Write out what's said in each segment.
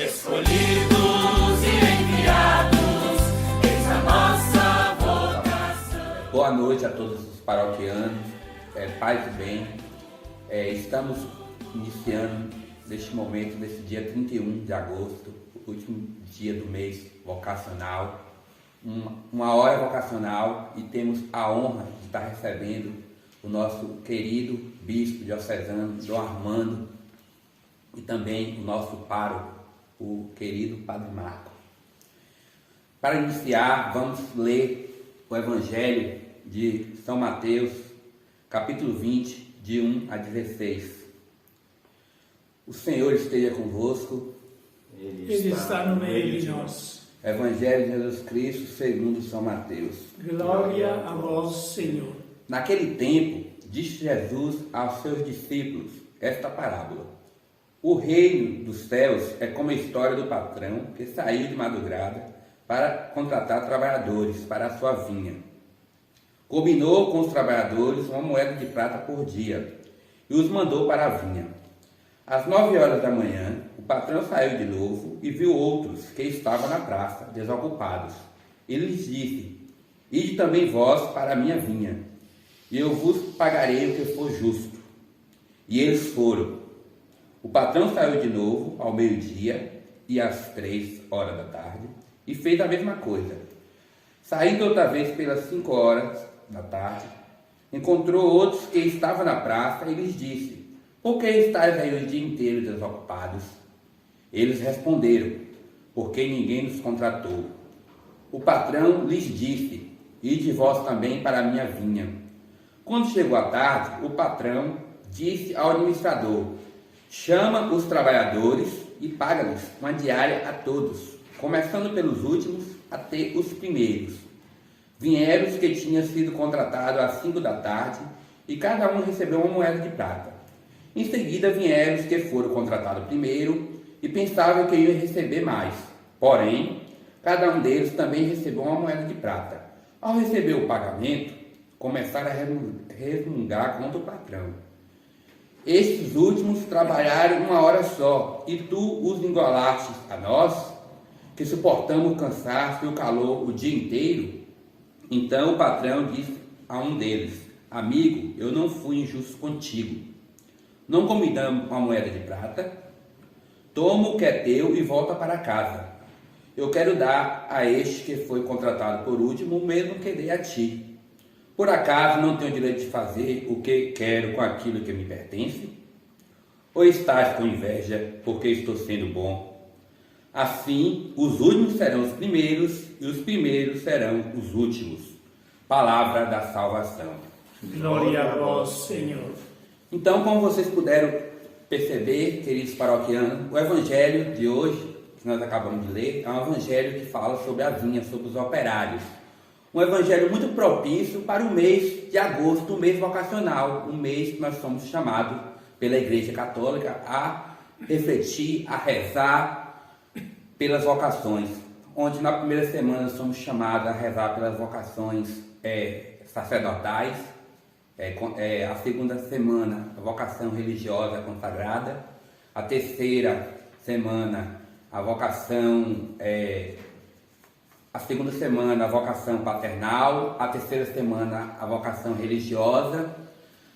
escolhidos e enviados, eis a nossa vocação. Boa noite a todos os paroquianos, paz e bem. Estamos iniciando neste momento, nesse dia 31 de agosto, o último dia do mês vocacional, uma hora vocacional, e temos a honra de estar recebendo o nosso querido bispo diocesano, Dom Armando, e também o nosso pároco, o querido Padre Marco. Para iniciar, vamos ler o Evangelho de São Mateus, capítulo 20, de 1 a 16. O Senhor esteja convosco. Ele está no meio de nós. Evangelho de Jesus Cristo segundo São Mateus. Glória a vós, Senhor. Naquele tempo, disse Jesus aos seus discípulos esta parábola. O reino dos céus é como a história do patrão que saiu de madrugada para contratar trabalhadores para a sua vinha. Combinou com os trabalhadores uma moeda de prata por dia e os mandou para a vinha. Às 9 horas da manhã, o patrão saiu de novo e viu outros que estavam na praça, desocupados. Ele lhes disse: Ide também vós para a minha vinha, e eu vos pagarei o que for justo. E eles foram. O patrão saiu de novo ao meio-dia e às 3 horas da tarde e fez a mesma coisa. Saindo outra vez pelas 5 horas da tarde, encontrou outros que estavam na praça e lhes disse: Por que estáis aí o dia inteiro desocupados? Eles responderam: Porque ninguém nos contratou. O patrão lhes disse: Ide vós também para a minha vinha. Quando chegou a tarde, o patrão disse ao administrador: Chama os trabalhadores e paga-lhes uma diária a todos, começando pelos últimos até os primeiros. Vieram os que tinham sido contratados às 5 da tarde e cada um recebeu uma moeda de prata. Em seguida vieram os que foram contratados primeiro e pensavam que iam receber mais. Porém, cada um deles também recebeu uma moeda de prata. Ao receber o pagamento, começaram a resmungar contra o patrão. Estes últimos trabalharam 1 hora só, e tu os engolastes a nós, que suportamos o cansaço e o calor o dia inteiro? Então o patrão disse a um deles: Amigo, eu não fui injusto contigo. Não combinamos uma moeda de prata? Toma o que é teu e volta para casa. Eu quero dar a este que foi contratado por último o mesmo que dei a ti. Por acaso não tenho o direito de fazer o que quero com aquilo que me pertence? Ou estás com inveja porque estou sendo bom? Assim, os últimos serão os primeiros e os primeiros serão os últimos. Palavra da salvação. Glória a vós, Senhor. Então, como vocês puderam perceber, queridos paroquianos, o Evangelho de hoje, que nós acabamos de ler, é um Evangelho que fala sobre a vinha, sobre os operários. Um Evangelho muito propício para o mês de agosto, o mês vocacional, um mês que nós somos chamados pela Igreja Católica a refletir, a rezar pelas vocações, onde na primeira semana somos chamados a rezar pelas vocações sacerdotais, a segunda semana a vocação religiosa consagrada, a terceira semana a vocação a segunda semana a vocação paternal, a terceira semana a vocação religiosa,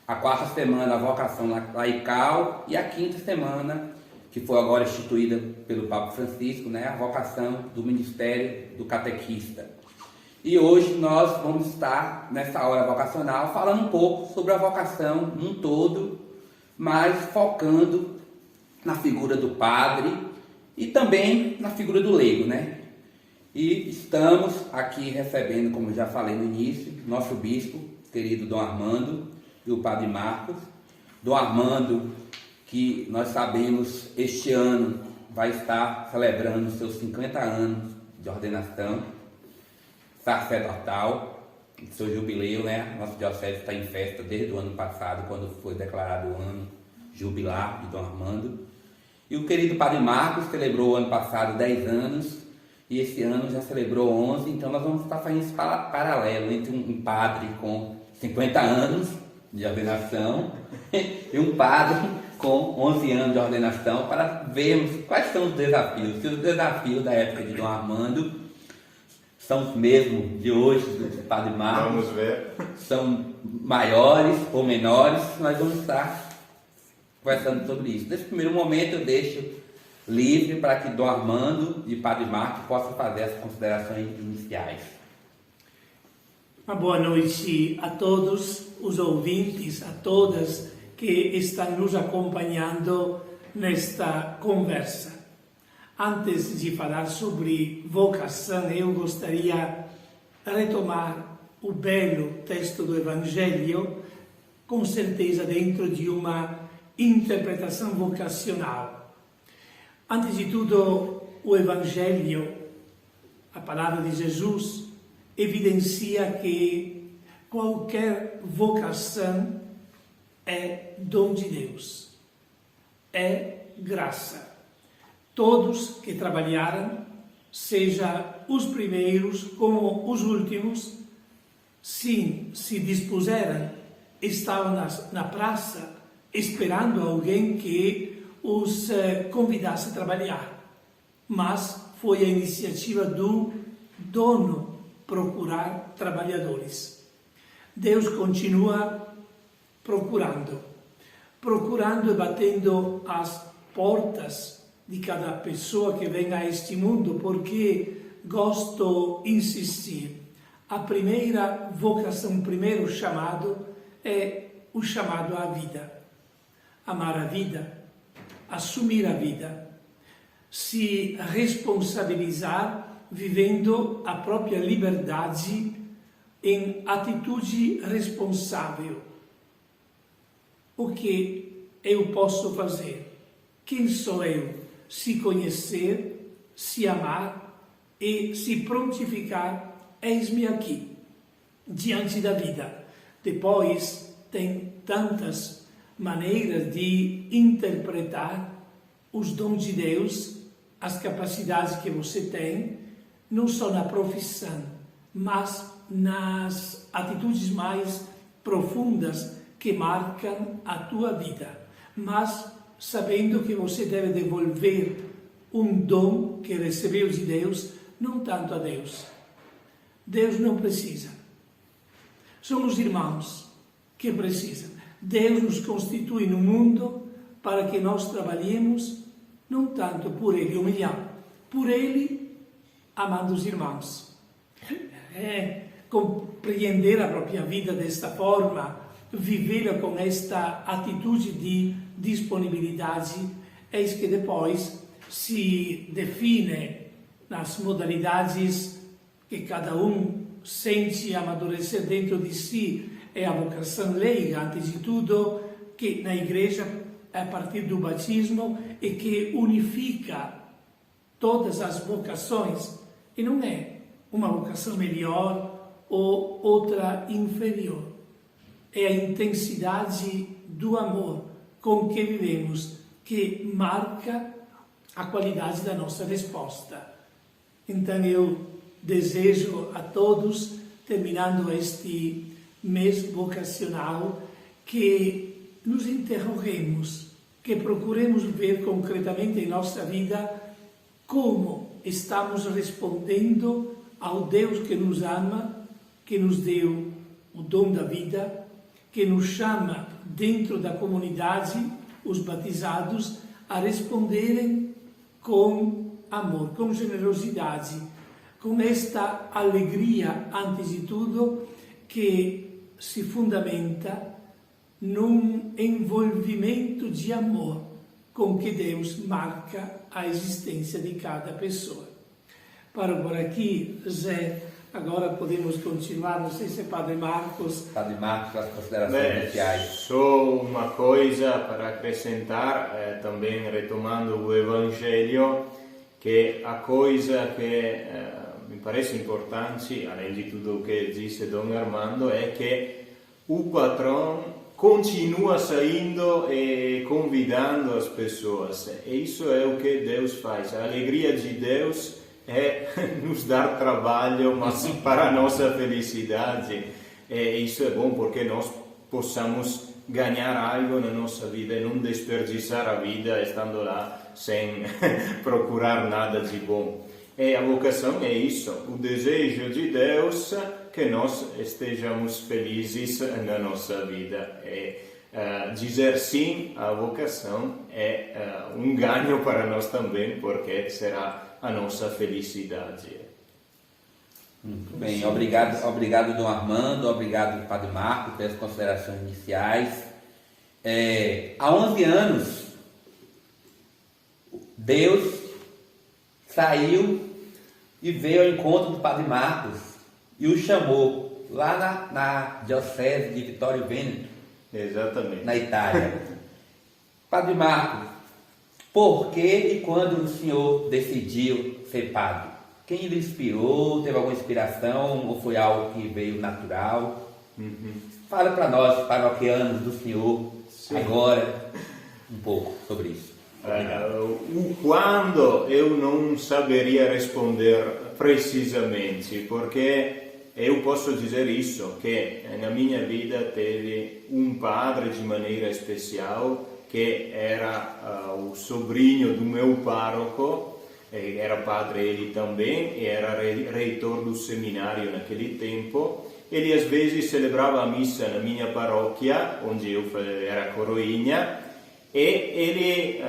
a quarta semana a vocação laical e a quinta semana, que foi agora instituída pelo Papa Francisco, a vocação do ministério do catequista. E hoje nós vamos estar nessa hora vocacional falando um pouco sobre a vocação num todo, mas focando na figura do padre e também na figura do leigo, E estamos aqui recebendo, como já falei no início, nosso bispo, querido Dom Armando, e o Padre Marcos. Dom Armando, que nós sabemos este ano vai estar celebrando seus 50 anos de ordenação sacerdotal, seu jubileu, Nossa diocese está em festa desde o ano passado, quando foi declarado o ano jubilar de Dom Armando. E o querido Padre Marcos celebrou o ano passado 10 anos, e esse ano já celebrou 11, então nós vamos estar fazendo esse paralelo entre um padre com 50 anos de ordenação e um padre com 11 anos de ordenação para vermos quais são os desafios. Se os desafios da época de Dom Armando são os mesmos de hoje, do Padre Marcos. Vamos ver. São maiores ou menores, nós vamos estar conversando sobre isso. Nesse primeiro momento eu deixo livre para que Dom Armando e Padre Marcos possam fazer as considerações iniciais. Uma boa noite a todos os ouvintes, a todas que estão nos acompanhando nesta conversa. Antes de falar sobre vocação, eu gostaria de retomar o belo texto do Evangelho, com certeza dentro de uma interpretação vocacional. Antes de tudo, o Evangelho, a palavra de Jesus, evidencia que qualquer vocação é dom de Deus, é graça. Todos que trabalharam, seja os primeiros como os últimos, sim, se dispuseram, estavam na praça esperando alguém que os convidasse a trabalhar. Mas foi a iniciativa do dono procurar trabalhadores. Deus continua procurando e batendo as portas de cada pessoa que vem a este mundo, porque gosto de insistir. A primeira vocação, o primeiro chamado é o chamado à vida. Amar a vida, assumir a vida, se responsabilizar vivendo a própria liberdade em atitude responsável. O que eu posso fazer? Quem sou eu? Se conhecer, se amar e se prontificar, eis-me aqui, diante da vida. Depois, tem tantas maneiras de interpretar os dons de Deus, as capacidades que você tem, não só na profissão, mas nas atitudes mais profundas que marcam a tua vida. Mas sabendo que você deve devolver um dom que recebeu de Deus, não tanto a Deus. Deus não precisa. São os irmãos que precisam. Deus nos constitui no mundo para que nós trabalhemos não tanto por Ele, humilhando, por Ele, amando os irmãos. Compreender a própria vida desta forma, vivê-la com esta atitude de disponibilidade, eis que depois se define nas modalidades que cada um sente amadurecer dentro de si. É a vocação leiga, antes de tudo, que na igreja, a partir do batismo, e que unifica todas as vocações, e não é uma vocação melhor ou outra inferior. É a intensidade do amor com que vivemos que marca a qualidade da nossa resposta. Então eu desejo a todos, terminando este mês vocacional, que nos interroguemos, que procuremos ver concretamente em nossa vida como estamos respondendo ao Deus que nos ama, que nos deu o dom da vida, que nos chama dentro da comunidade, os batizados, a responderem com amor, com generosidade, com esta alegria, antes de tudo, que se fundamenta num envolvimento de amor com que Deus marca a existência de cada pessoa. Paro por aqui, Zé. Agora podemos continuar, não sei se é Padre Marcos. Padre Marcos, as considerações iniciais. Só uma coisa para acrescentar, também retomando o Evangelho, que a coisa que mi parece importante, além de tudo o que disse Dom Armando, é que o patrão continua saindo e convidando as pessoas. E isso é o que Deus faz. A alegria de Deus é nos dar trabalho, mas para a nossa felicidade. E isso é bom porque nós possamos ganhar algo na nossa vida e não desperdiçar a vida estando lá sem procurar nada de bom. E a vocação é isso, o desejo de Deus que nós estejamos felizes na nossa vida. E dizer sim à vocação é um ganho para nós também, porque será a nossa felicidade. Muito bem, obrigado Dom Armando, obrigado Padre Marco pelas considerações iniciais. Há 11 anos, Deus saiu e veio ao encontro do Padre Marcos e o chamou lá na diocese de Vittorio Veneto, exatamente, na Itália. Padre Marcos, por que e quando o senhor decidiu ser padre? Quem lhe inspirou? Teve alguma inspiração ou foi algo que veio natural? Fala para nós, paroquianos do senhor, agora, um pouco sobre isso. O quando eu não saberia responder precisamente, porque eu posso dizer isso, que na minha vida teve um padre de maneira especial, que era o sobrinho do meu pároco, era padre ele também, e era reitor do seminário naquele tempo. Ele às vezes celebrava a missa na minha paróquia, onde eu era coroinha, e ele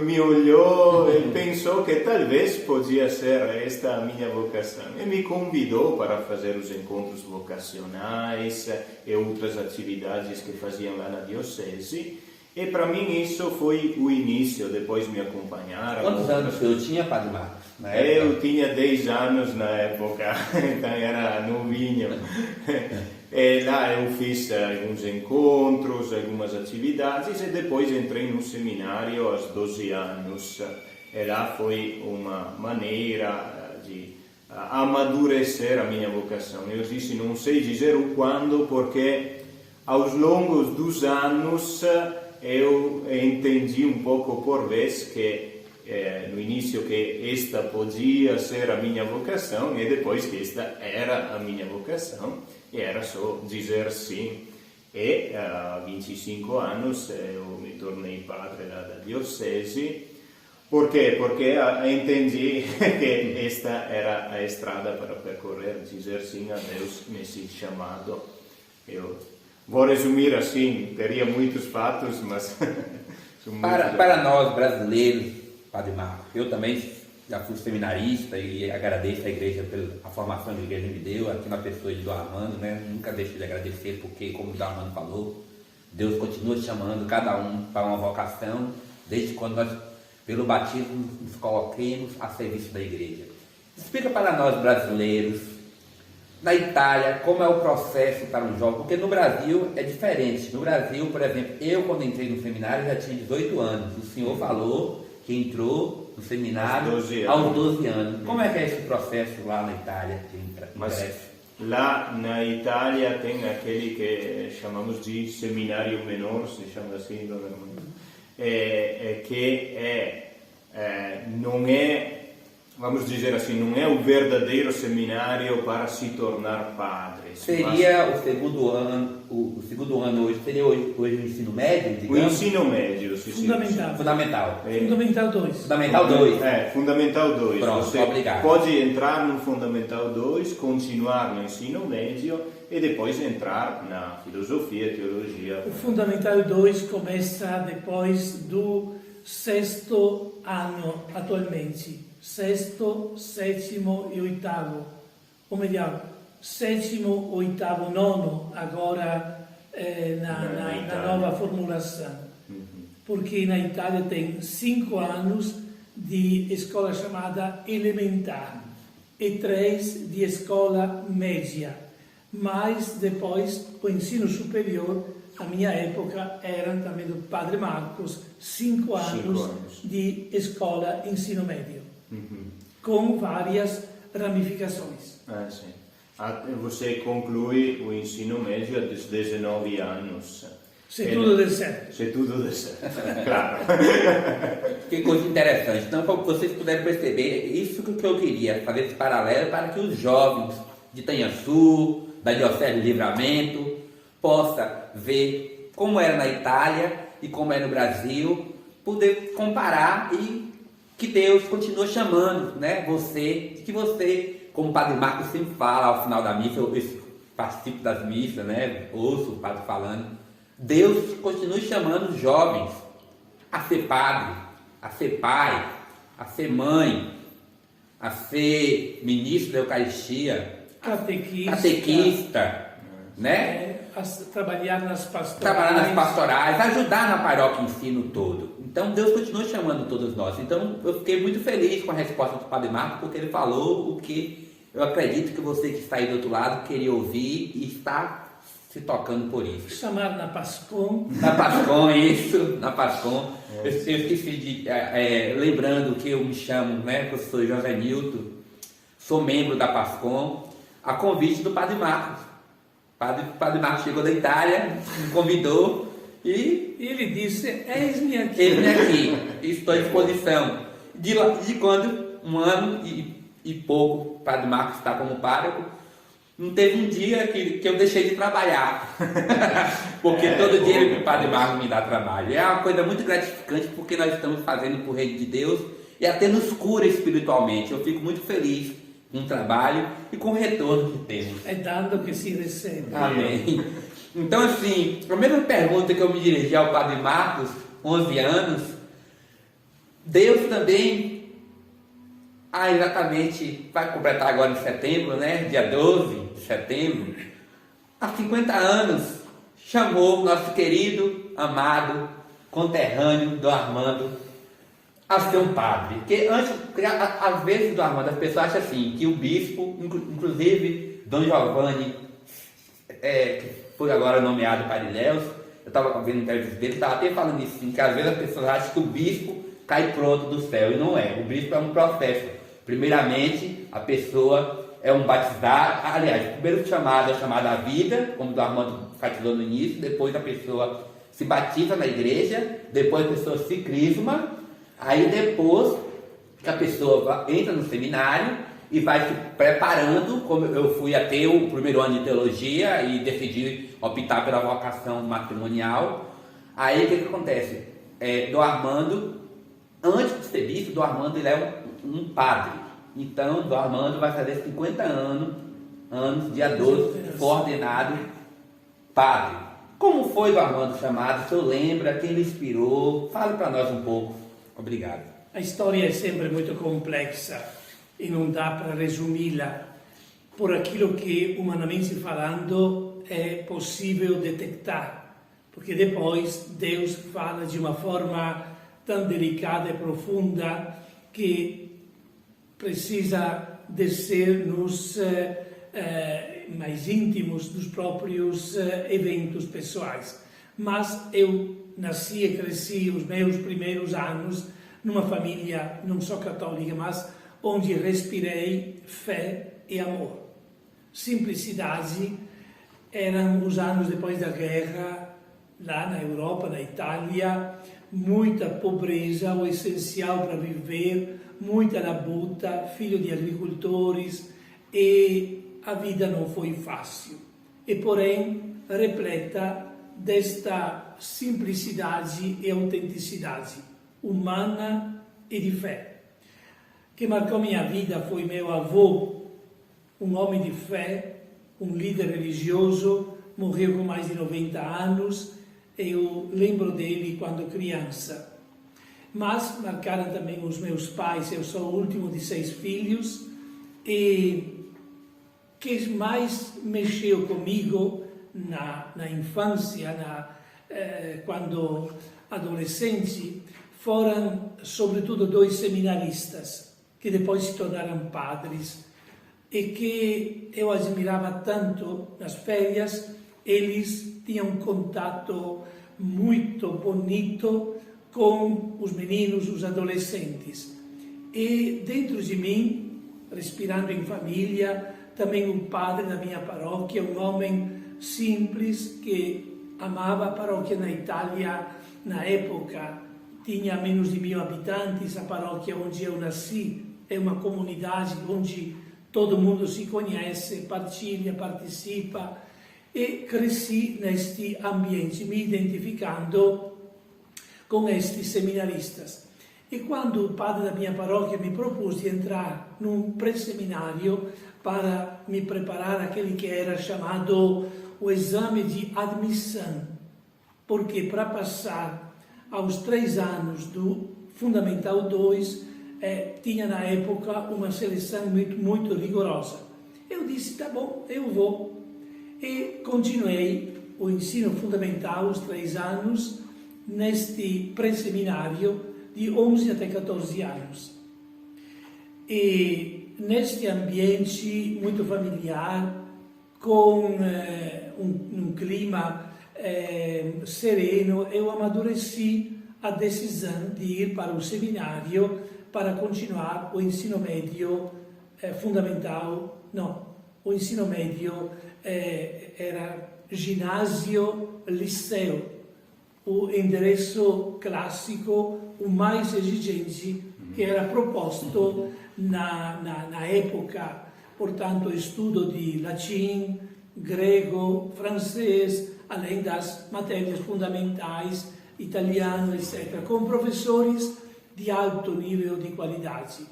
me olhou e pensou que talvez podia ser esta a minha vocação. E me convidou para fazer os encontros vocacionais e outras atividades que faziam lá na diocese. E para mim isso foi o início, depois me acompanharam. Quantos anos o senhor tinha, Padre Marcos? Eu tinha 10 anos na época, então era novinho. E lá eu fiz alguns encontros, algumas atividades e depois entrei no seminário aos 12 anos. E lá foi uma maneira de amadurecer a minha vocação. Eu disse, não sei dizer o quando, porque aos longos dos anos eu entendi um pouco por vez que no início que esta podia ser a minha vocação e depois que esta era a minha vocação e era só dizer sim. E há 25 anos eu me tornei padre da diocese. Por quê? Porque entendi que esta era a estrada para percorrer, dizer sim a Deus nesse chamado. Eu vou resumir assim, teria muitos fatos, mas... Para nós brasileiros, Padre Marcos, eu também já fui seminarista e agradeço a igreja pela formação que a igreja me deu, aqui na pessoa de Dom Armando, né? Nunca deixo de agradecer, porque, como o Dom Armando falou, Deus continua chamando cada um para uma vocação, desde quando nós, pelo batismo, nos coloquemos a serviço da igreja. Explica para nós brasileiros, na Itália, como é o processo para um jovem, porque no Brasil é diferente. No Brasil, por exemplo, eu quando entrei no seminário já tinha 18 anos, o senhor falou que entrou no seminário aos 12 anos. Como é que é esse processo lá na Itália de ingresso? Lá na Itália tem aquele que chamamos de seminário menor, se chama assim, que não é, vamos dizer assim, não é o verdadeiro seminário para se tornar padre. Seria o segundo ano hoje, seria hoje o ensino médio, digamos? O ensino médio, Fundamental. Fundamental. Fundamental 2. Fundamental 2. Fundamental 2. Pronto, você obrigado. pode entrar no Fundamental 2, continuar no ensino médio e depois entrar na filosofia, teologia. O Fundamental 2 começa depois do 6º ano atualmente. 6º, 7º e 8º. Ou melhor, 7º, 8º, 9º agora na nova formulação. Porque na Itália tem 5 anos de escola chamada elementar e 3 de escola média. Mas depois o ensino superior, na minha época, eram também do Padre Marcos, 5 anos de escola ensino médio, com várias ramificações. Sim. Você conclui o ensino médio aos 19 anos. Se tudo der certo. Se tudo der certo, claro. Que coisa interessante. Então, para vocês puderem perceber, isso que eu queria, fazer esse paralelo para que os jovens de Tanhaçu, da Diocese de Livramento, possa ver como era na Itália e como é no Brasil, poder comparar e que Deus continua chamando, né, você, que você, como o Padre Marcos sempre fala ao final da missa, eu participo das missas, né, ouço o padre falando, Deus continua chamando os jovens a ser padre, a ser pai, a ser mãe, a ser ministro da Eucaristia, catequista, né? Trabalhar nas pastorais. Trabalhar nas pastorais, ajudar na paróquia em si no todo. Então Deus continua chamando todos nós. Então eu fiquei muito feliz com a resposta do Padre Marcos, porque ele falou o que eu acredito que você que está aí do outro lado queria ouvir e está se tocando por isso. Chamar na Pascom. Na Pascom, isso, na Pascom. Eu esqueci de... lembrando que eu me chamo, né, professor José Nilton, sou membro da Pascom, a convite do Padre Marcos. O Padre Marcos chegou da Itália, me convidou e ele disse, eis-me aqui. Eis-me aqui, estou à disposição. De quando, um ano e pouco, o Padre Marcos está como pároco, não teve um dia que eu deixei de trabalhar, porque todo dia o Padre Marcos me dá trabalho. É uma coisa muito gratificante, porque nós estamos fazendo por reino de Deus e até nos cura espiritualmente. Eu fico muito feliz com o trabalho e com o retorno que temos. É dando que se recebe. Amém. Então, assim, a mesma pergunta que eu me dirigi ao Padre Marcos, 11 anos, Deus também, exatamente, vai completar agora em setembro, né? Dia 12 de setembro, há 50 anos, chamou nosso querido, amado, conterrâneo do Armando a ser um padre. Porque antes, às vezes, do Armando, as pessoas acham assim, que o bispo, inclusive Dom Giovanni, que foi agora nomeado Padre Léus, eu estava vendo entrevistas dele, estava até falando isso, assim, que às vezes as pessoas acham que o bispo cai pronto do céu, e não é. O bispo é um processo. Primeiramente, a pessoa é um batizado, aliás, o primeiro chamado é chamado à vida, como o Armando enfatizou no início, depois a pessoa se batiza na igreja, depois a pessoa se crisma, aí depois que a pessoa entra no seminário e vai se preparando, como eu fui até o primeiro ano de teologia e decidi optar pela vocação matrimonial. Aí o que acontece? Do Armando, antes de ser bispo, do Armando ele é um padre. Então, do Armando vai fazer 50 anos, dia 12, foi ordenado padre. Como foi do Armando chamado? O senhor lembra? Quem lhe inspirou? Fale para nós um pouco. Obrigado. A história é sempre muito complexa e não dá para resumi-la por aquilo que, humanamente falando, é possível detectar, porque depois Deus fala de uma forma tão delicada e profunda que precisa descer nos mais íntimos dos próprios eventos pessoais. Mas eu nasci e cresci os meus primeiros anos numa família não só católica, mas onde respirei fé e amor. Simplicidade. Eram os anos depois da guerra, lá na Europa, na Itália, muita pobreza, o essencial para viver, muita labuta, filho de agricultores, e a vida não foi fácil. E porém, repleta desta simplicidade e autenticidade humana e de fé. Que marcou minha vida foi meu avô, um homem de fé, um líder religioso, morreu com mais de 90 anos, eu lembro dele quando criança. Mas marcaram também os meus pais, eu sou o último de 6 filhos, e que mais mexeu comigo na infância, quando adolescente, foram sobretudo 2 seminaristas, que depois se tornaram padres, e que eu admirava tanto nas férias. Eles tinham um contato muito bonito com os meninos, os adolescentes. E dentro de mim, respirando em família, também um padre da minha paróquia, um homem simples que amava a paróquia na Itália. Na época tinha menos de 1000 habitantes, a paróquia onde eu nasci é uma comunidade onde todo mundo se conhece, partilha, participa, e cresci nesti ambienti, me identificando com estes seminaristas. E quando o padre da minha paróquia me propôs de entrar num pré-seminário para me preparar aquele que era chamado o exame de admissão, porque para passar aos 3 anos do Fundamental 2, tinha na época uma seleção muito rigorosa. Eu disse, tá bom, eu vou. E continuei o ensino fundamental, os 3 anos, neste pré-seminário de 11 até 14 anos. E neste ambiente muito familiar, com um clima sereno, eu amadureci a decisão de ir para o seminário para continuar o ensino médio fundamental. Não, o ensino médio era ginásio, liceu, o endereço clássico, o mais exigente que era proposto na época. Portanto, estudo de latim, grego, francês, além das matérias fundamentais, italiano, etc., com professores de alto nível de qualidade,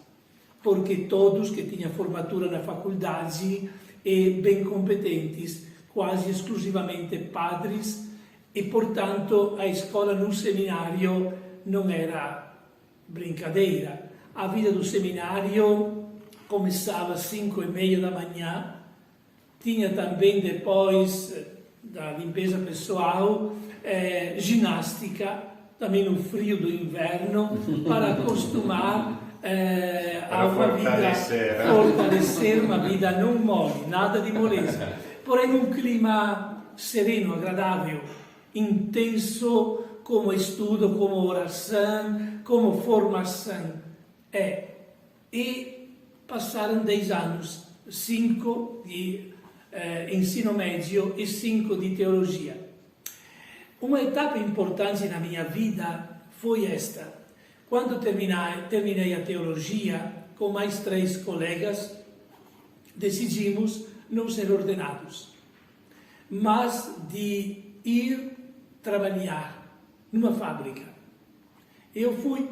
porque todos que tinham formatura na faculdade e bem competentes, quase exclusivamente padres, e, portanto, a escola no seminário não era brincadeira. A vida do seminário começava às 5:30 da manhã, tinha também, depois da limpeza pessoal, ginástica, também no frio do inverno, para acostumar a uma vida, fortalecer uma vida não mole, nada de moleza, porém um clima sereno, agradável, intenso, como estudo, como oração, como formação. E passaram 10 anos, 5 de ensino médio e 5 de teologia. Uma etapa importante na minha vida foi esta. Quando terminei a teologia, com mais 3 colegas, decidimos não ser ordenados, mas de ir trabalhar numa fábrica. Eu fui.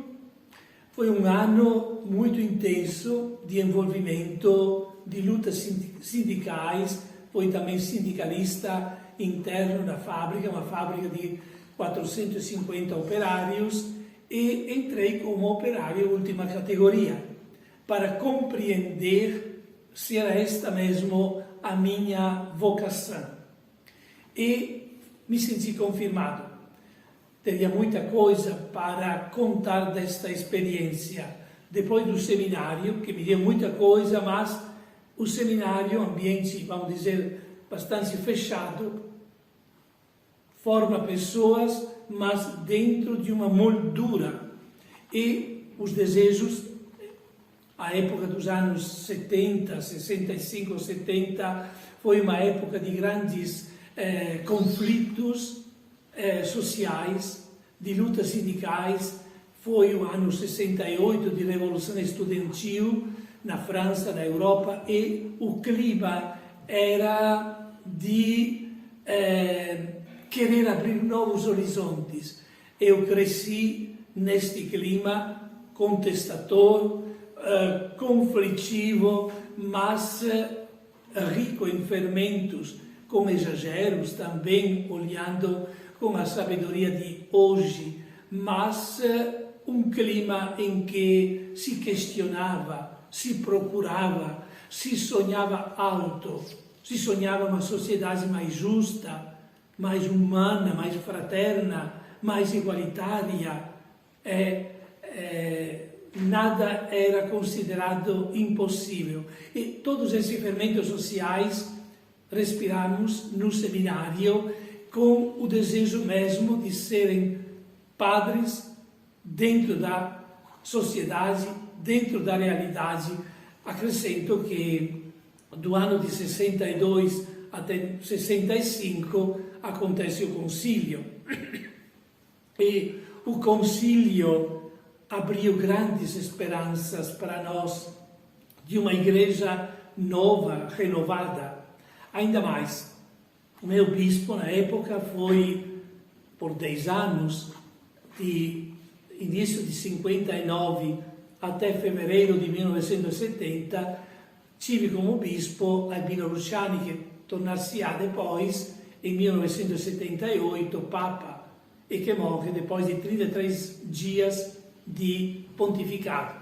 Foi um ano muito intenso de envolvimento, de lutas sindicais, fui também sindicalista interno na fábrica, uma fábrica de 450 operários, e entrei como operário última categoria, para compreender se era esta mesmo a minha vocação. E me senti confirmado. Teria muita coisa para contar desta experiência. Depois do seminário, que me deu muita coisa, mas o seminário, ambiente, vamos dizer, bastante fechado, forma pessoas, mas dentro de uma moldura. E os desejos, a época dos anos 70, 65, 70, foi uma época de grandes conflitos sociais, de lutas sindicais. Foi o ano 68 de Revolução Estudantil na França, na Europa, e o clima era de querer abrir novos horizontes. Eu cresci neste clima contestador, conflitivo, mas rico em fermentos, com exageros também, olhando com a sabedoria de hoje, mas um clima em que se questionava, se procurava, se sonhava alto, se sonhava uma sociedade mais justa, mais humana, mais fraterna, mais igualitária. Nada era considerado impossível. E todos esses fermentos sociais respiramos no seminário, com o desejo mesmo de serem padres dentro da sociedade, dentro da realidade. Acrescento que do ano de 62 até 65 acontece o concílio. E o concílio abriu grandes esperanças para nós, de uma igreja nova, renovada. Ainda mais, O meu bispo, na época, foi por 10 anos, de início de 59 até fevereiro de 1970, tive como bispo Albino Luciani, che tornar-se-á depois, em 1978, Papa, e che morre depois de 33 dias de pontificado.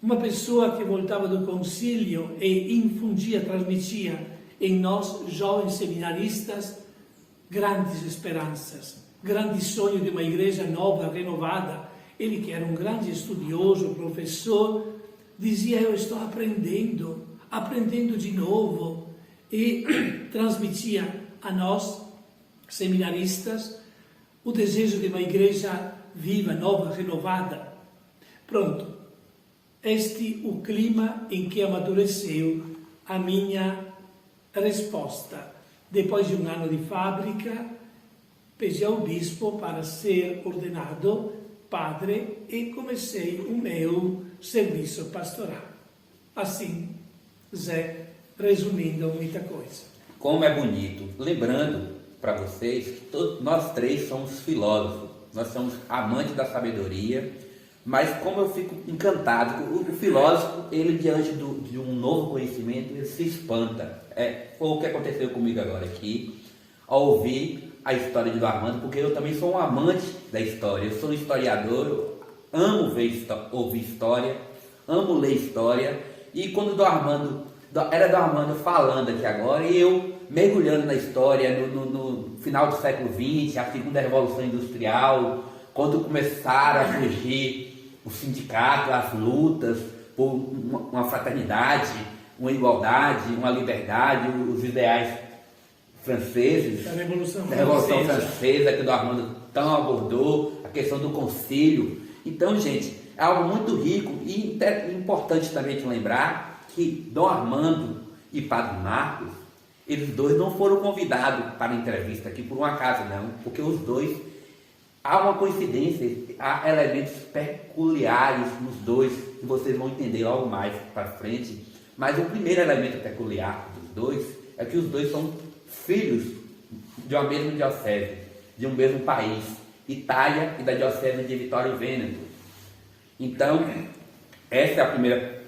Uma pessoa que voltava do concílio e infundia, transmitia em nós, jovens seminaristas, grandes esperanças, grande sonho de uma igreja nova, renovada. Ele, que era um grande estudioso, professor, dizia: eu estou aprendendo de novo, e transmitia a nós, seminaristas, o desejo de uma igreja viva, nova, renovada. Pronto, este o clima em que amadureceu a minha resposta. Depois de um ano de fábrica, pedi ao bispo para ser ordenado padre e comecei o meu serviço pastoral. Assim, Zé, resumindo muita coisa. Como é bonito. Lembrando para vocês que nós três somos filósofos, nós somos amantes da sabedoria, mas como eu fico encantado, o filósofo, ele diante de um novo conhecimento, ele se espanta. Foi o que aconteceu comigo agora aqui, ao ouvir a história de Dom Armando, porque eu também sou um amante da história, eu sou um historiador, eu amo ouvir história, amo ler história, e quando era Dom Armando falando aqui agora, e eu mergulhando na história, no final do século XX, a segunda Revolução Industrial, quando começaram a surgir o sindicato, as lutas por uma fraternidade, uma igualdade, uma liberdade, os ideais franceses, Da Revolução Francesa, que o Dom Armando tão abordou, a questão do concílio. Então, gente, é algo muito rico e importante também de lembrar que Dom Armando e Padre Marcos, eles dois não foram convidados para a entrevista aqui por um acaso, não, porque os dois, há uma coincidência, há elementos peculiares nos dois, que vocês vão entender logo mais para frente. Mas o primeiro elemento peculiar dos dois é que os dois são filhos de uma mesma diocese, de um mesmo país, Itália, e da diocese de Vittorio Veneto. Então, essa é a primeira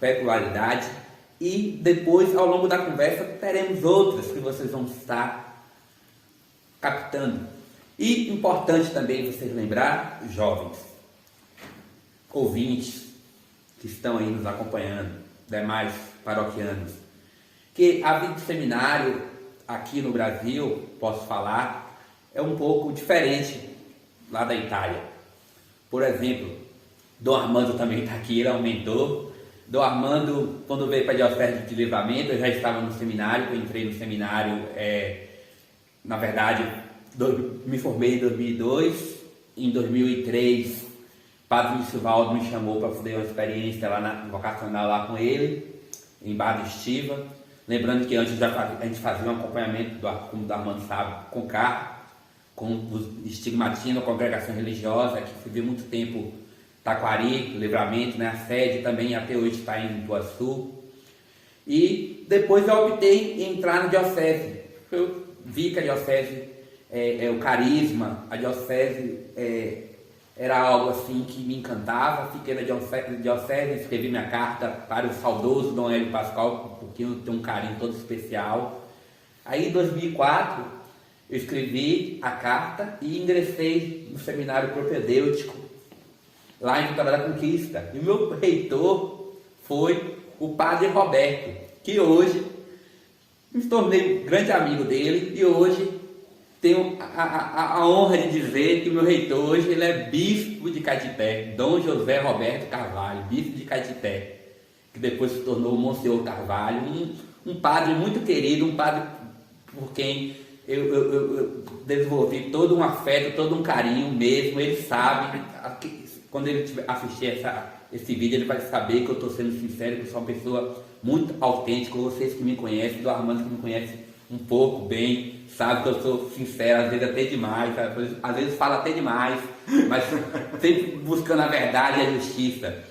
peculiaridade, e depois, ao longo da conversa, teremos outras que vocês vão estar captando. E importante também vocês lembrar, jovens, ouvintes que estão aí nos acompanhando, demais paroquianos, que a vida de seminário aqui no Brasil, posso falar, é um pouco diferente lá da Itália. Por exemplo, Dom Armando também está aqui, ele é um mentor. Dom Armando, quando veio para a Diocese de Livramento, eu já estava no seminário, eu entrei no seminário, na verdade, me formei em 2002, em 2003, Padre Silvaldo me chamou para fazer uma experiência lá na vocacional lá com ele, em Barra Estiva. Lembrando que antes a gente fazia um acompanhamento, como o Armando sabe, com carro, com os Estigmatina, a congregação religiosa, que viveu muito tempo Taquari, Livramento, né, a sede também até hoje está em Ituaçu. E depois eu optei em entrar na diocese. Eu vi que a diocese, o carisma, a diocese era algo assim que me encantava. Fiquei na diocese, escrevi minha carta para o saudoso Dom Hélio Pascoal, porque eu tenho um carinho todo especial. Aí em 2004 eu escrevi a carta e ingressei no seminário propedêutico lá em Vitória da Conquista. E o meu reitor foi o Padre Roberto, que hoje me tornei grande amigo dele, e hoje tenho a honra de dizer que o meu reitor hoje ele é bispo de Caetité, Dom José Roberto Carvalho, bispo de Caetité, que depois se tornou Monsenhor Carvalho, um padre muito querido, um padre por quem eu desenvolvi todo um afeto, todo um carinho mesmo. Ele sabe, quando ele assistir esse vídeo, ele vai saber que eu estou sendo sincero, que eu sou uma pessoa muito autêntica. Vocês que me conhecem, do Armando que me conhece um pouco bem, sabe que eu sou sincero, às vezes até demais, sabe? Às vezes falo até demais, mas sempre buscando a verdade e a justiça.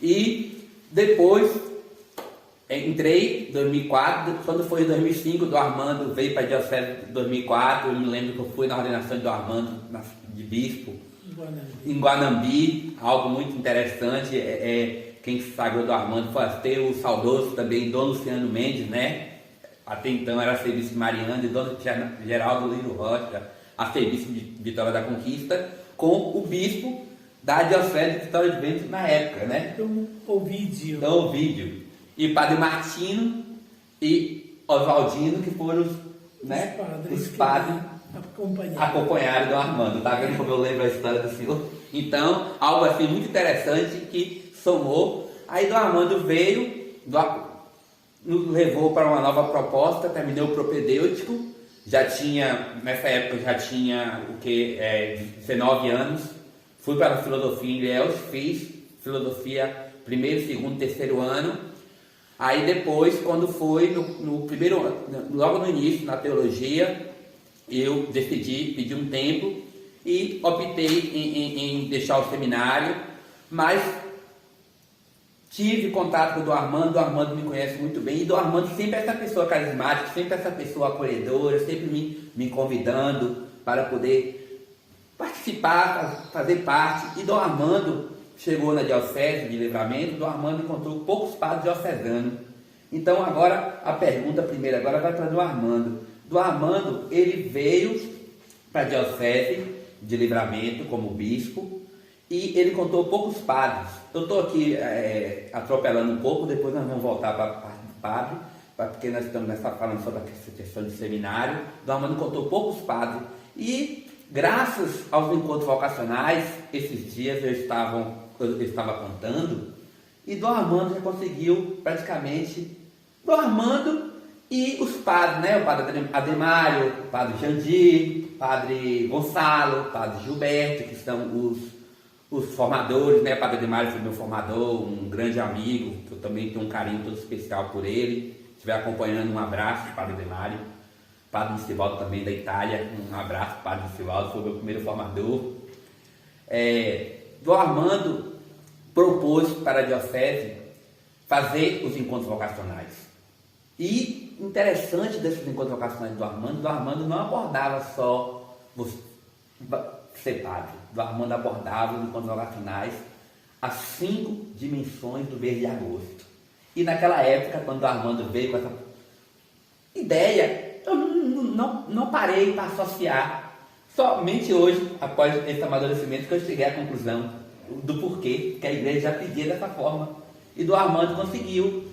E depois, Entrei em 2004, quando foi em 2005, do Armando veio para a Diocese em 2004, eu me lembro que eu fui na ordenação do Armando, de bispo, em Guanambi, algo muito interessante, quem se sagrou do Armando foi até o saudoso também, Dom Luciano Mendes, né? Até então era arcebispo de Mariana, e Dom Geraldo Lino Rocha, arcebispo de Vitória da Conquista, com o bispo da Diocese de Vitória de Bento na época, né? Dom Ovídio. Dom Ovídio. E Padre Martino e Oswaldino, que foram os padres acompanharam Dom Armando. Tá vendo como eu lembro a história do senhor? Então, algo assim muito interessante que somou. Aí Dom Armando veio, nos levou para uma nova proposta, terminei o propedêutico, nessa época já tinha 19 anos, fui para a filosofia em Ilhéus, fiz filosofia primeiro, segundo, terceiro ano. Aí depois, quando foi no primeiro ano, logo no início, na teologia, eu decidi pedir um tempo e optei em deixar o seminário, mas tive contato com o Dom Armando me conhece muito bem, e Dom Armando sempre é essa pessoa carismática, sempre essa pessoa acolhedora, sempre me convidando para poder participar, fazer parte. E Dom Armando chegou na Diocese de Livramento, Dom Armando encontrou poucos padres diocesanos. Então agora a pergunta primeira agora vai para Dom Armando. Dom Armando, ele veio para a Diocese de Livramento como bispo e ele encontrou poucos padres. Eu estou aqui atropelando um pouco, depois nós vamos voltar para a parte do padre, porque nós estamos falando sobre essa questão de seminário. Dom Armando encontrou poucos padres e graças aos encontros vocacionais, esses dias eu estava contando, e Dom Armando já conseguiu praticamente, Dom Armando e os padres, né? O padre Ademário, o padre Jandir, o padre Gonçalo, o padre Gilberto, que são os formadores, né? O padre Ademário foi meu formador, um grande amigo, que eu também tenho um carinho todo especial por ele. Se estiver acompanhando, um abraço, padre Ademário. Padre Nistivaldo também da Itália, um abraço, Padre Nistivaldo, foi meu primeiro formador. Dom Armando propôs para a Diocese fazer os encontros vocacionais. E interessante desses encontros vocacionais do Dom Armando não abordava só ser padre. Dom Armando abordava os encontros vocacionais as 5 dimensões do mês de agosto. E naquela época, quando Dom Armando veio com essa ideia, eu não parei para associar. Somente hoje, após esse amadurecimento, que eu cheguei à conclusão do porquê que a igreja já pedia dessa forma. E Dom Armando conseguiu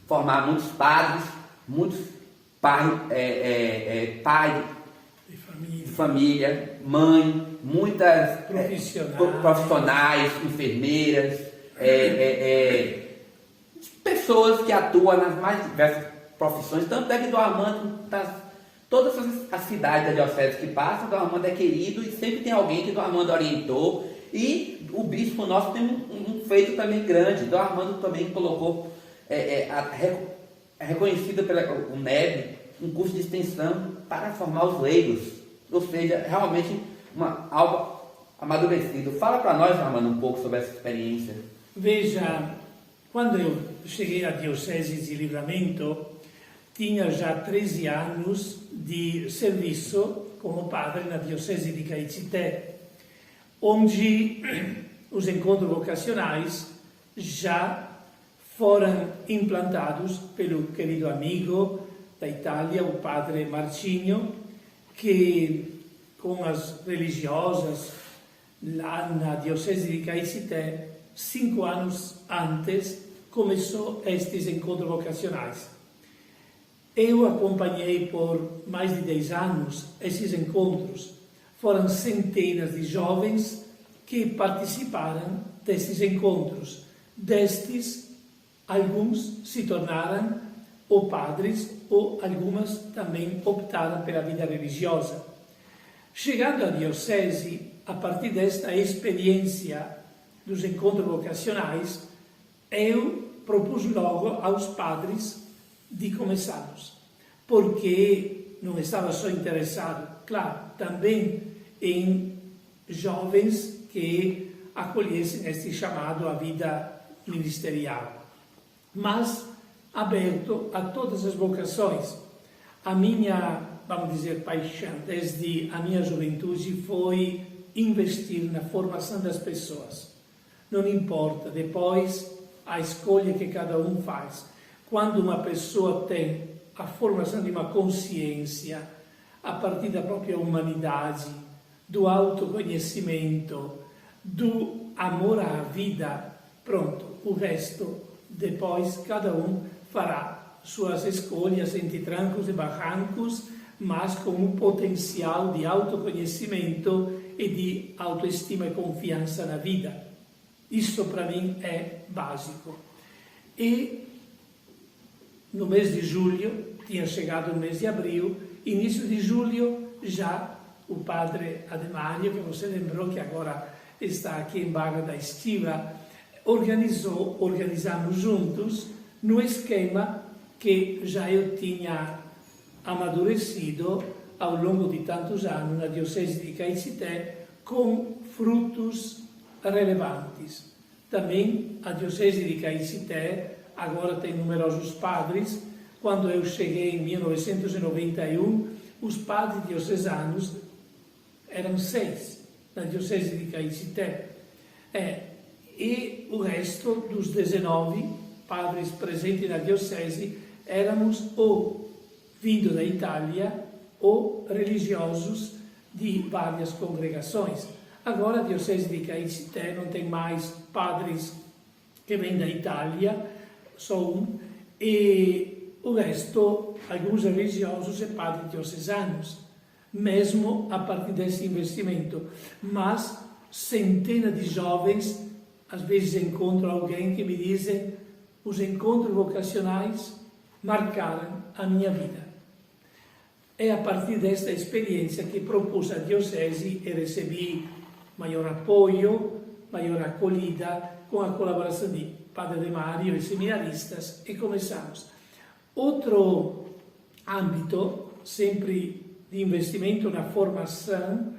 formar muitos padres, muitos pais de família, mãe, muitas profissionais, enfermeiras, pessoas que atuam nas mais diversas profissões. Tanto é que Dom Armando, todas as cidades da Diocese que passam, Dom Armando é querido e sempre tem alguém que Dom Armando orientou. E o bispo nosso tem um feito também grande. Dom Armando também colocou, reconhecido pela UNEB, um curso de extensão para formar os leigos. Ou seja, realmente algo amadurecido. Fala para nós, Dom Armando, um pouco sobre essa experiência. Veja, quando eu cheguei à Diocese de Livramento, tinha já 13 anos de serviço como padre na Diocese de Caicité, onde os encontros vocacionais já foram implantados pelo querido amigo da Itália, o padre Marcinho, que com as religiosas lá na Diocese de Caicité, 5 anos antes, começou estes encontros vocacionais. Eu acompanhei por mais de 10 anos esses encontros. Foram centenas de jovens que participaram destes encontros. Destes, alguns se tornaram ou padres, ou algumas também optaram pela vida religiosa. Chegando à Diocese, a partir desta experiência dos encontros vocacionais, eu propus logo aos padres de começá-los, porque não estava só interessado, claro, também em jovens que acolhessem este chamado à vida ministerial, mas aberto a todas as vocações. A minha, vamos dizer, paixão desde a minha juventude foi investir na formação das pessoas. Não importa depois a escolha que cada um faz. Quando uma pessoa tem a formação de uma consciência a partir da própria humanidade, do autoconhecimento, do amor à vida, pronto, o resto depois cada um fará suas escolhas entre trancos e barrancos, mas com um potencial de autoconhecimento e de autoestima e confiança na vida. Isso para mim é básico. E no mês de julho, tinha chegado o mês de abril, início de julho, já o padre Ademário, que você lembrou que agora está aqui em Baga da Estiva, organizamos juntos no esquema que já eu tinha amadurecido ao longo de tantos anos na Diocese de Caicité, com frutos relevantes. Também a Diocese de Caicité agora tem numerosos padres. Quando eu cheguei em 1991, os padres diocesanos eram 6 na Diocese de Caicité. E o resto dos 19 padres presentes na Diocese éramos ou vindo da Itália ou religiosos de várias congregações. Agora a Diocese de Caicité não tem mais padres que vêm da Itália, só um, e o resto, alguns religiosos e padres diocesanos, mesmo a partir desse investimento. Mas centenas de jovens, às vezes encontro alguém que me diz: os encontros vocacionais marcaram a minha vida. É a partir desta experiência que propus a Diocese e recebi maior apoio, maior acolhida, com a colaboração de Padre Ademário e seminaristas, e começamos. Outro âmbito, sempre de investimento na formação,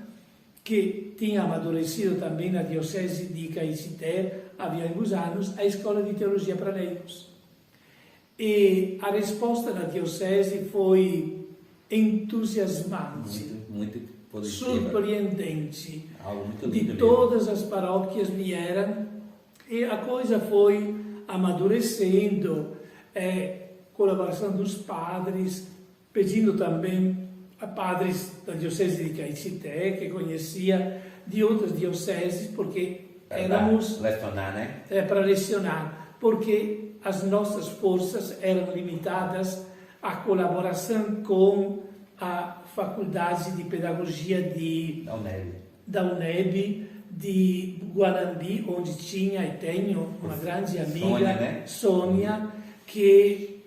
que tinha amadurecido também na Diocese de Caicité, havia alguns anos, a Escola de Teologia para Leigos. E a resposta na Diocese foi entusiasmante, muito positiva, surpreendente. Algo muito De lindo todas as paróquias vieram, e a coisa foi amadurecendo, colaboração dos padres, pedindo também a padres da Diocese de Caicité, que conhecia de outras dioceses, porque éramos... lecionar, né? Para lecionar, porque as nossas forças eram limitadas à colaboração com a Faculdade de Pedagogia da UNEB, de Guanambi, onde tinha e tenho uma grande amiga, Sônia, que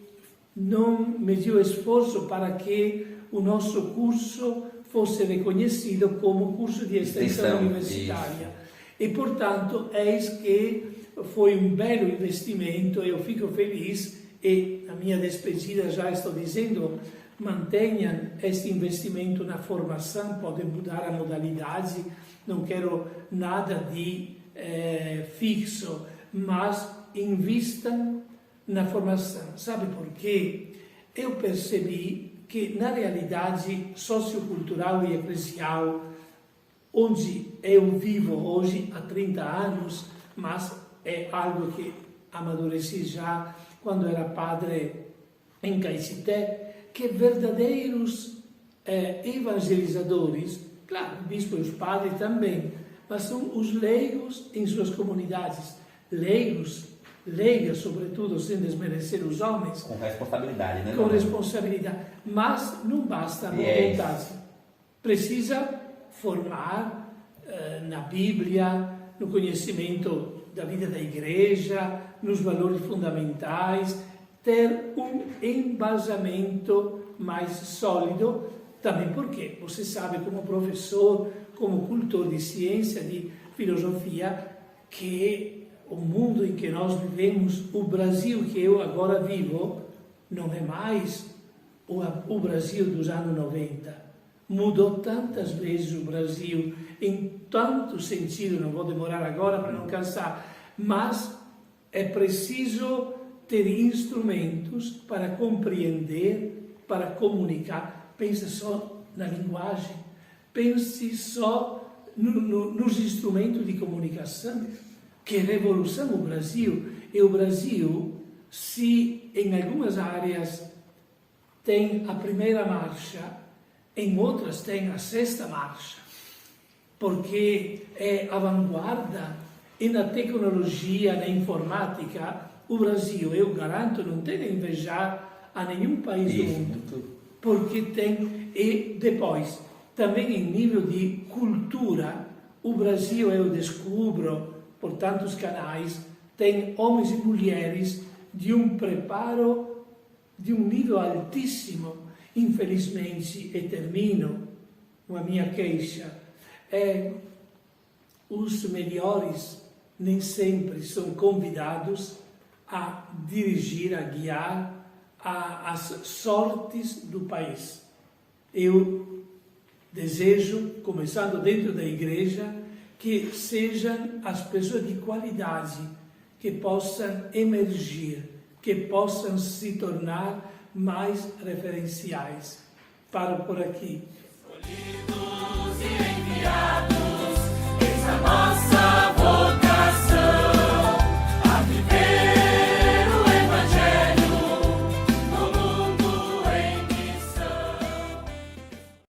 não mediu esforço para que o nosso curso fosse reconhecido como curso de extensão universitária. E, portanto, eis que foi um belo investimento. Eu fico feliz e, na minha despedida, já estou dizendo: mantenham este investimento na formação, podem mudar a modalidade, não quero nada de fixo, mas invistam na formação. Sabe por quê? Eu percebi que, na realidade sociocultural e eclesial, onde eu vivo hoje há 30 anos, mas é algo que amadureci já quando era padre em Caicité, que verdadeiros evangelizadores, claro, o bispo e os padres também, mas são os leigos em suas comunidades, leigas sobretudo, sem desmerecer os homens. Com responsabilidade, né? Com responsabilidade, mas não basta a boa vontade. Precisa formar na Bíblia, no conhecimento da vida da igreja, nos valores fundamentais, ter um embasamento mais sólido, também porque você sabe, como professor, como cultor de ciência, de filosofia, que o mundo em que nós vivemos, o Brasil que eu agora vivo, não é mais o Brasil dos anos 90. Mudou tantas vezes o Brasil, em tanto sentido, não vou demorar agora para não cansar, mas é preciso ter instrumentos para compreender, para comunicar. Pense só na linguagem, pense só nos instrumentos de comunicação. Que revolução o Brasil! E o Brasil, se em algumas áreas tem a primeira marcha, em outras tem a sexta marcha, porque é a vanguarda. E na tecnologia, na informática, o Brasil, eu garanto, não tem a invejar a nenhum país do mundo, porque tem. E depois, também em nível de cultura, o Brasil, eu descubro por tantos canais, tem homens e mulheres de um preparo, de um nível altíssimo. Infelizmente, e termino com a minha queixa, os melhores nem sempre são convidados a dirigir, a guiar as sortes do país. Eu desejo, começando dentro da igreja, que sejam as pessoas de qualidade que possam emergir, que possam se tornar mais referenciais. Paro por aqui. Escolhidos e enviados.